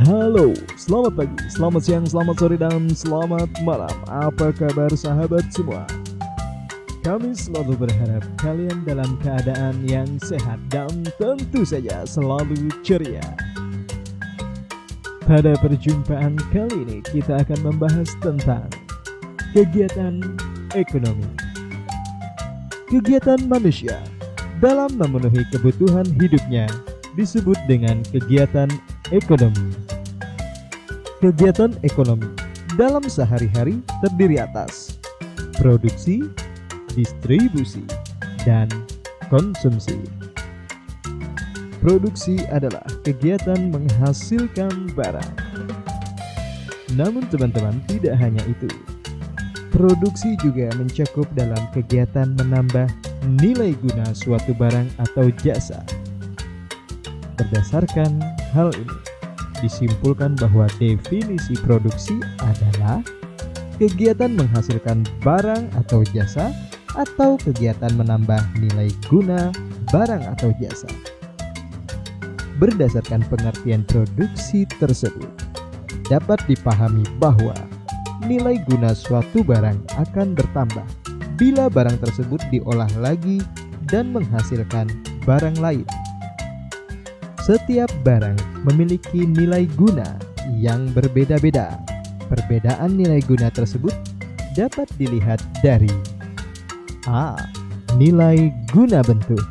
Halo, selamat pagi, selamat siang, selamat sore, dan selamat malam. Apa kabar sahabat semua? Kami selalu berharap kalian dalam keadaan yang sehat dan tentu saja selalu ceria. Pada perjumpaan kali ini kita akan membahas tentang kegiatan ekonomi. Kegiatan manusia dalam memenuhi kebutuhan hidupnya disebut dengan kegiatan ekonomi. Kegiatan ekonomi dalam sehari-hari terdiri atas produksi, distribusi, dan konsumsi. Produksi adalah kegiatan menghasilkan barang. Namun teman-teman, tidak hanya itu. Produksi juga mencakup dalam kegiatan menambah nilai guna suatu barang atau jasa. Berdasarkan hal ini, disimpulkan bahwa definisi produksi adalah kegiatan menghasilkan barang atau jasa atau kegiatan menambah nilai guna barang atau jasa. Berdasarkan pengertian produksi tersebut, dapat dipahami bahwa nilai guna suatu barang akan bertambah bila barang tersebut diolah lagi dan menghasilkan barang lain. Setiap barang memiliki nilai guna yang berbeda-beda. Perbedaan nilai guna tersebut dapat dilihat dari A. Nilai guna bentuk,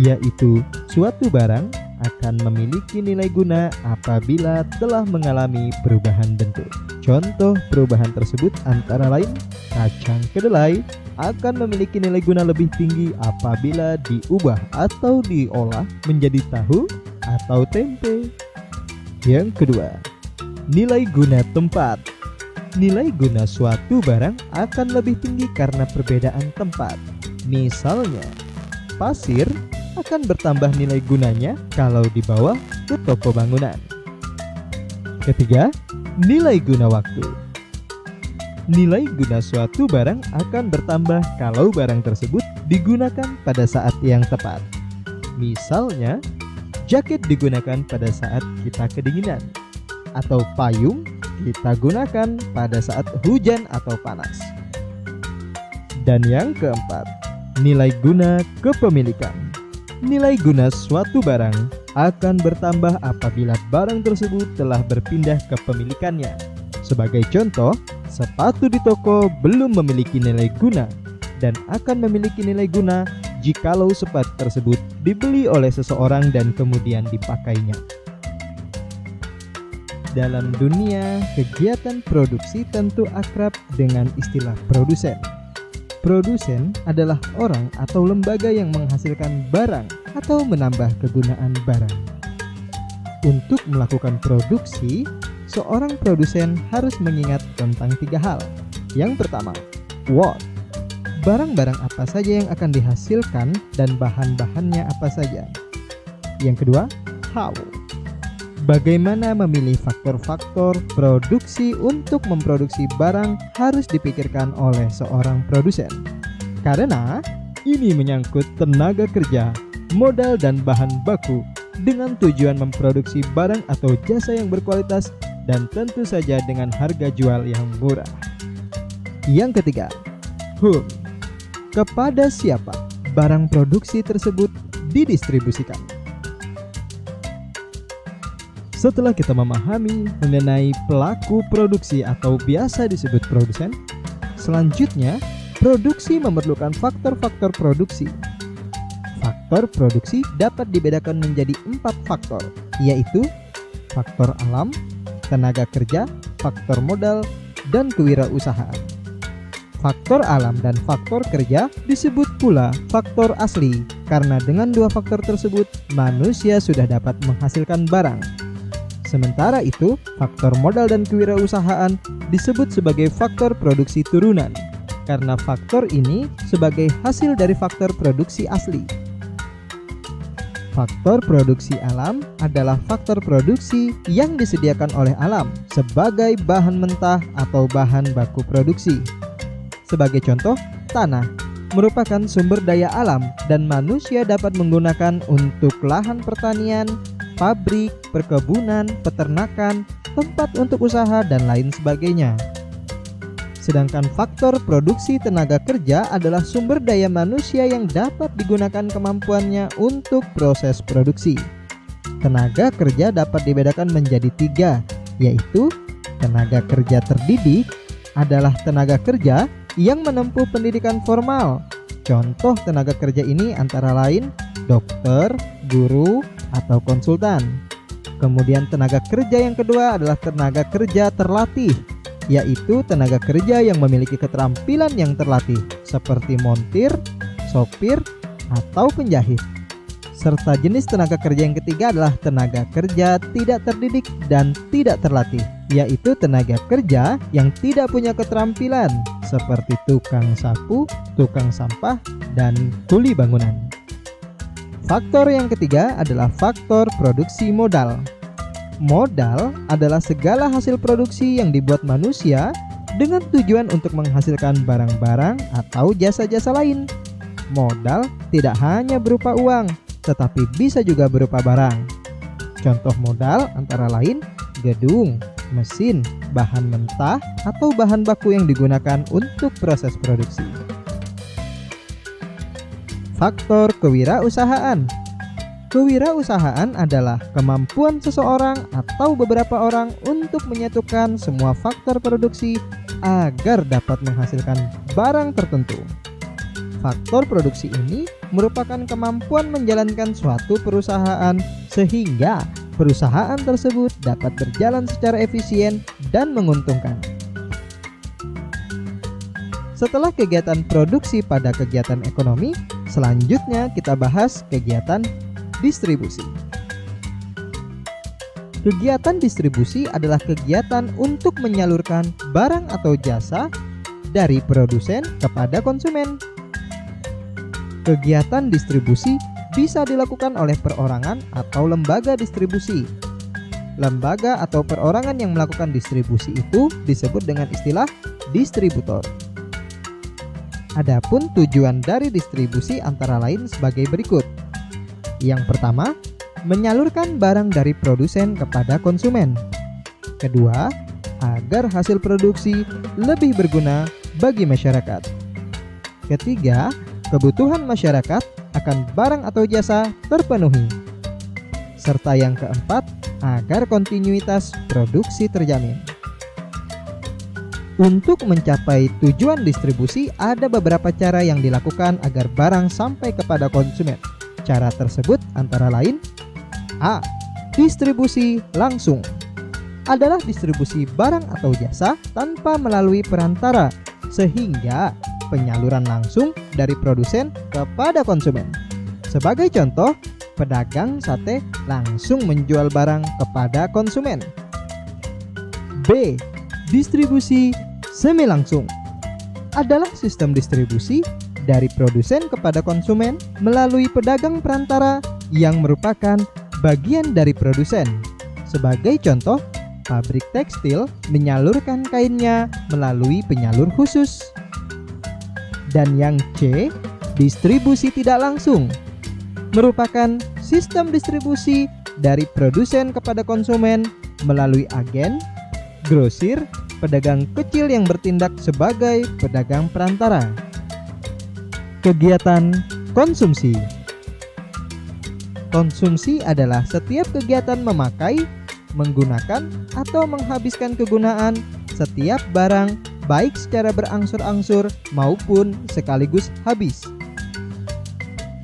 yaitu suatu barang akan memiliki nilai guna apabila telah mengalami perubahan bentuk. Contoh perubahan tersebut antara lain kacang kedelai akan memiliki nilai guna lebih tinggi apabila diubah atau diolah menjadi tahu atau tempe. Yang kedua, nilai guna tempat. Nilai guna suatu barang akan lebih tinggi karena perbedaan tempat. Misalnya, pasir akan bertambah nilai gunanya kalau dibawa ke toko bangunan. Ketiga, nilai guna waktu. Nilai guna suatu barang akan bertambah kalau barang tersebut digunakan pada saat yang tepat. Misalnya, jaket digunakan pada saat kita kedinginan, atau payung kita gunakan pada saat hujan atau panas. Dan yang keempat, nilai guna kepemilikan. Nilai guna suatu barang akan bertambah apabila barang tersebut telah berpindah kepemilikannya. Sebagai contoh, sepatu di toko belum memiliki nilai guna dan akan memiliki nilai guna jikalau sepatu tersebut dibeli oleh seseorang dan kemudian dipakainya. Dalam dunia kegiatan produksi tentu akrab dengan istilah produsen. Produsen adalah orang atau lembaga yang menghasilkan barang atau menambah kegunaan barang. Untuk melakukan produksi, seorang produsen harus mengingat tentang 3 hal. Yang pertama, what? Barang-barang apa saja yang akan dihasilkan dan bahan-bahannya apa saja. Yang kedua, how? Bagaimana memilih faktor-faktor produksi untuk memproduksi barang harus dipikirkan oleh seorang produsen. Karena ini menyangkut tenaga kerja, modal dan bahan baku dengan tujuan memproduksi barang atau jasa yang berkualitas dan tentu saja dengan harga jual yang murah. Yang ketiga, whom? Kepada siapa barang produksi tersebut didistribusikan. Setelah kita memahami mengenai pelaku produksi atau biasa disebut produsen, selanjutnya produksi memerlukan faktor-faktor produksi. Faktor produksi dapat dibedakan menjadi 4 faktor, yaitu faktor alam, tenaga kerja, faktor modal, dan kewirausahaan. Faktor alam dan faktor kerja disebut pula faktor asli, karena dengan 2 faktor tersebut manusia sudah dapat menghasilkan barang. Sementara itu, faktor modal dan kewirausahaan disebut sebagai faktor produksi turunan, karena faktor ini sebagai hasil dari faktor produksi asli. Faktor produksi alam adalah faktor produksi yang disediakan oleh alam sebagai bahan mentah atau bahan baku produksi. Sebagai contoh, tanah merupakan sumber daya alam dan manusia dapat menggunakan untuk lahan pertanian, pabrik, perkebunan, peternakan, tempat untuk usaha, dan lain sebagainya. Sedangkan faktor produksi tenaga kerja adalah sumber daya manusia yang dapat digunakan kemampuannya untuk proses produksi. Tenaga kerja dapat dibedakan menjadi 3, yaitu tenaga kerja terdidik adalah tenaga kerja yang menempuh pendidikan formal. Contoh tenaga kerja ini antara lain dokter, guru, atau konsultan. Kemudian tenaga kerja yang kedua adalah tenaga kerja terlatih, yaitu tenaga kerja yang memiliki keterampilan yang terlatih seperti montir, sopir, atau penjahit. Serta jenis tenaga kerja yang ketiga adalah tenaga kerja tidak terdidik dan tidak terlatih, yaitu tenaga kerja yang tidak punya keterampilan seperti tukang sapu, tukang sampah, dan kuli bangunan. Faktor yang ketiga adalah faktor produksi modal. Modal adalah segala hasil produksi yang dibuat manusia dengan tujuan untuk menghasilkan barang-barang atau jasa-jasa lain. Modal tidak hanya berupa uang, tetapi bisa juga berupa barang. Contoh modal antara lain gedung, mesin, bahan mentah, atau bahan baku yang digunakan untuk proses produksi. Faktor kewirausahaan. Kewirausahaan adalah kemampuan seseorang atau beberapa orang untuk menyatukan semua faktor produksi agar dapat menghasilkan barang tertentu. Faktor produksi ini merupakan kemampuan menjalankan suatu perusahaan sehingga perusahaan tersebut dapat berjalan secara efisien dan menguntungkan. Setelah kegiatan produksi pada kegiatan ekonomi, selanjutnya kita bahas kegiatan distribusi. Kegiatan distribusi adalah kegiatan untuk menyalurkan barang atau jasa dari produsen kepada konsumen. Kegiatan distribusi bisa dilakukan oleh perorangan atau lembaga distribusi. Lembaga atau perorangan yang melakukan distribusi itu disebut dengan istilah distributor. Adapun tujuan dari distribusi antara lain sebagai berikut. Yang pertama, menyalurkan barang dari produsen kepada konsumen. Kedua, agar hasil produksi lebih berguna bagi masyarakat. Ketiga, kebutuhan masyarakat akan barang atau jasa terpenuhi. Serta yang keempat, agar kontinuitas produksi terjamin. Untuk mencapai tujuan distribusi, ada beberapa cara yang dilakukan agar barang sampai kepada konsumen. Cara tersebut antara lain: A. Distribusi langsung adalah distribusi barang atau jasa tanpa melalui perantara, sehingga penyaluran langsung dari produsen kepada konsumen. Sebagai contoh, pedagang sate langsung menjual barang kepada konsumen. B. Distribusi semi langsung adalah sistem distribusi dari produsen kepada konsumen melalui pedagang perantara yang merupakan bagian dari produsen. Sebagai contoh, pabrik tekstil menyalurkan kainnya melalui penyalur khusus. Dan yang C, distribusi tidak langsung, merupakan sistem distribusi dari produsen kepada konsumen melalui agen, grosir, pedagang kecil yang bertindak sebagai pedagang perantara. Kegiatan konsumsi. Konsumsi adalah setiap kegiatan memakai, menggunakan, atau menghabiskan kegunaan setiap barang, baik secara berangsur-angsur maupun sekaligus habis.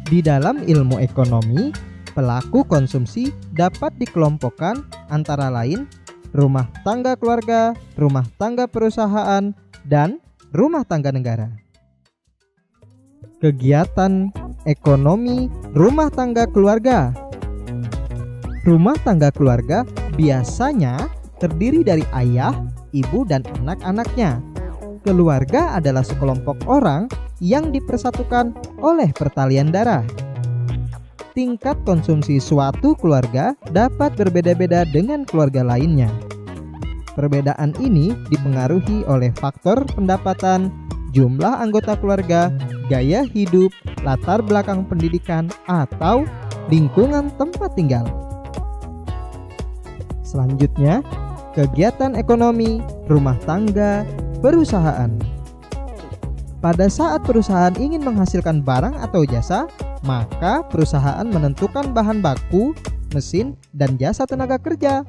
Di dalam ilmu ekonomi, pelaku konsumsi dapat dikelompokkan antara lain rumah tangga keluarga, rumah tangga perusahaan, dan rumah tangga negara. Kegiatan ekonomi rumah tangga keluarga. Rumah tangga keluarga biasanya terdiri dari ayah, ibu, dan anak-anaknya. Keluarga adalah sekelompok orang yang dipersatukan oleh pertalian darah. Tingkat konsumsi suatu keluarga dapat berbeda-beda dengan keluarga lainnya. Perbedaan ini dipengaruhi oleh faktor pendapatan, jumlah anggota keluarga, gaya hidup, latar belakang pendidikan, atau lingkungan tempat tinggal. Selanjutnya, kegiatan ekonomi, rumah tangga, perusahaan. Pada saat perusahaan ingin menghasilkan barang atau jasa, maka perusahaan menentukan bahan baku, mesin, dan jasa tenaga kerja.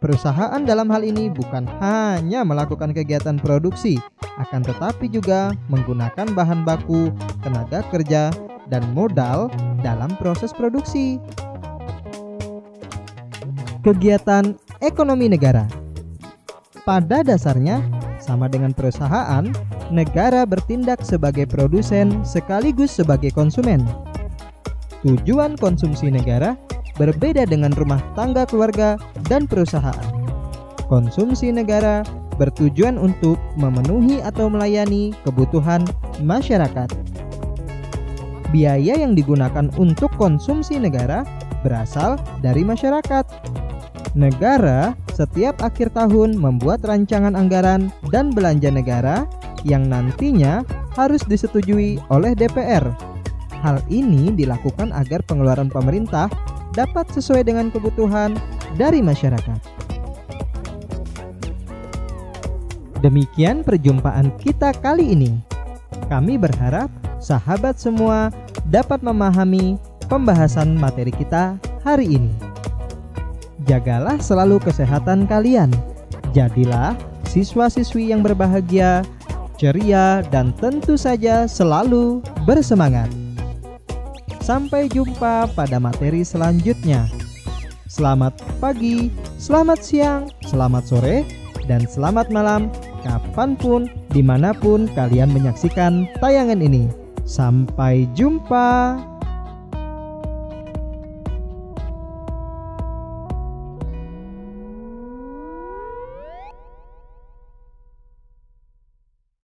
Perusahaan dalam hal ini bukan hanya melakukan kegiatan produksi, akan tetapi juga menggunakan bahan baku, tenaga kerja, dan modal dalam proses produksi. Kegiatan ekonomi negara. Pada dasarnya, sama dengan perusahaan, negara bertindak sebagai produsen sekaligus sebagai konsumen. Tujuan konsumsi negara berbeda dengan rumah tangga keluarga dan perusahaan. Konsumsi negara bertujuan untuk memenuhi atau melayani kebutuhan masyarakat. Biaya yang digunakan untuk konsumsi negara berasal dari masyarakat. Negara setiap akhir tahun membuat rancangan anggaran dan belanja negara yang nantinya harus disetujui oleh DPR. Hal ini dilakukan agar pengeluaran pemerintah dapat sesuai dengan kebutuhan dari masyarakat. Demikian perjumpaan kita kali ini. Kami berharap sahabat semua dapat memahami pembahasan materi kita hari ini. Jagalah selalu kesehatan kalian. Jadilah siswa-siswi yang berbahagia, ceria, dan tentu saja selalu bersemangat. Sampai jumpa pada materi selanjutnya. Selamat pagi, selamat siang, selamat sore, dan selamat malam kapanpun, dimanapun kalian menyaksikan tayangan ini. Sampai jumpa.